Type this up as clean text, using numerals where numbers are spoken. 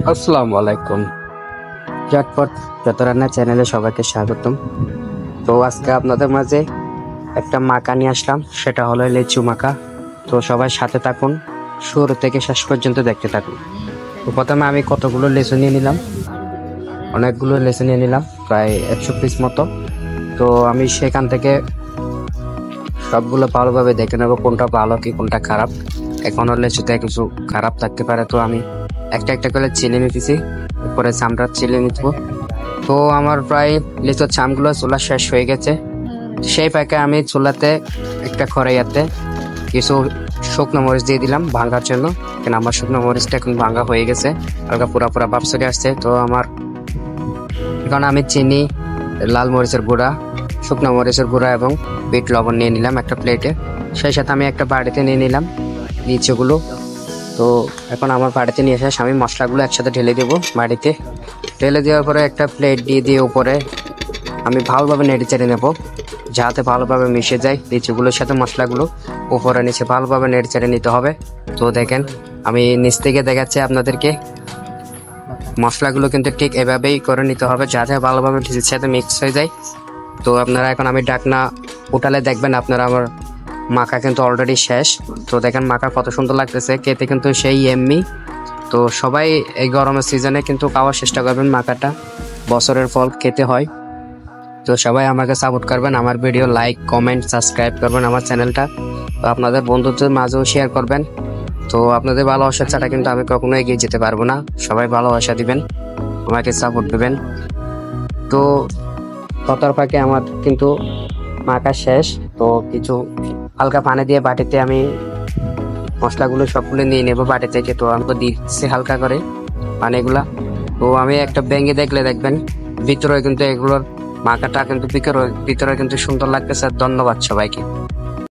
আসসালামু আলাইকুম। ঝটপট যত রান্না চ্যানেলে সবাইকে স্বাগতম। তো আজকে আপনাদের মাঝে একটা মাখা নিয়ে আসলাম, সেটা হলো লিচু মাখা। তো সবাই সাথে থাকুন, শুরু থেকে শেষ পর্যন্ত দেখতে থাকুন। তো প্রথমে আমি কতগুলো লিচু নিয়ে নিলাম, অনেকগুলো লিচু নিয়ে নিলাম, প্রায় 100 পিস মতো। তো আমি সেখান থেকে সবগুলো ভালোভাবে দেখে নেবো কোনটা ভালো কি কোনটা খারাপ। এখনো লিচুতে কিছু খারাপ থাকতে পারে, তো আমি একটা একটা করে চিনে নিতেছি, উপরে চামড়া চিলে নিতেবো। তো আমার প্রায় লিচুর চামগুলো চুলা শেষ হয়ে গেছে। সেই প্যাকে আমি চুলাতে একটা কড়াইয়াতে কিছু শুকনো মরিচ দিয়ে দিলাম ভাঙার জন্য, কেন আমার শুকনো মরিচটা এখন ভাঙা হয়ে গেছে, হালকা পুরা পুরা ভাব চলে আসছে। তো আমার এখন আমি চিনি, লাল মরিচের গুঁড়া, শুকনো মরিচের গুঁড়া এবং বিট লবণ নিয়ে নিলাম একটা প্লেটে। সেই সাথে আমি একটা বাড়িতে নিয়ে নিলাম লিচুগুলো। তো এখন আমার বাড়িতে নিয়ে এসে আমি মশলাগুলো একসাথে ঢেলে দেবো বাড়িতে। ঢেলে দেওয়ার পরে একটা প্লেট দিয়ে উপরে আমি ভালোভাবে নেড়ে চেড়ে নেবো, যাতে ভালোভাবে মিশে যায় লিচুগুলোর সাথে মশলাগুলো। উপরে নিচে ভালোভাবে নেড়ে চেড়ে নিতে হবে। তো দেখেন আমি নিচ থেকে দেখাচ্ছি আপনাদেরকে, মশলাগুলো কিন্তু ঠিক এভাবেই করে নিতে হবে যাতে ভালোভাবে লিচুর সাথে মিক্স হয়ে যায়। তো আপনারা এখন আমি ডাকনা উঠালে দেখবেন আপনারা আমার মাখা কিন্তু অলরেডি শেষ। তো দেখেন মাখা কত সুন্দর লাগতেছে, খেতে কিন্তু সেই এমনি। তো সবাই এই গরমের সিজনে কিন্তু খাওয়ার চেষ্টা করবেন, মাখাটা বছরের ফল খেতে হয়। তো সবাই আমাকে সাপোর্ট করবেন, আমার ভিডিও লাইক কমেন্ট সাবস্ক্রাইব করবেন আমার চ্যানেলটা। তো আপনাদের বন্ধুদের মাঝেও শেয়ার করবেন। তো আপনাদের ভালোবাসা ছাড়া কিন্তু আমি কখনো এগিয়ে যেতে পারবো না। সবাই ভালোবাসা দিবেন, আমাকে সাপোর্ট দিবেন। তো ততর ফাঁকে আমার কিন্তু মাখা শেষ। তো কিছু হালকা পানি দিয়ে বাটিতে আমি মশলাগুলো সবগুলো নিয়ে নেবো বাটি থেকে। তো আমি তো দিচ্ছি হালকা করে পানিগুলা। তো আমি একটা ভেঙে দেখলে দেখবেন ভিতরে কিন্তু এগুলোর মাখাটা কিন্তু ভিতরে কিন্তু সুন্দর লাগতেছে। ধন্যবাদ সবাইকে।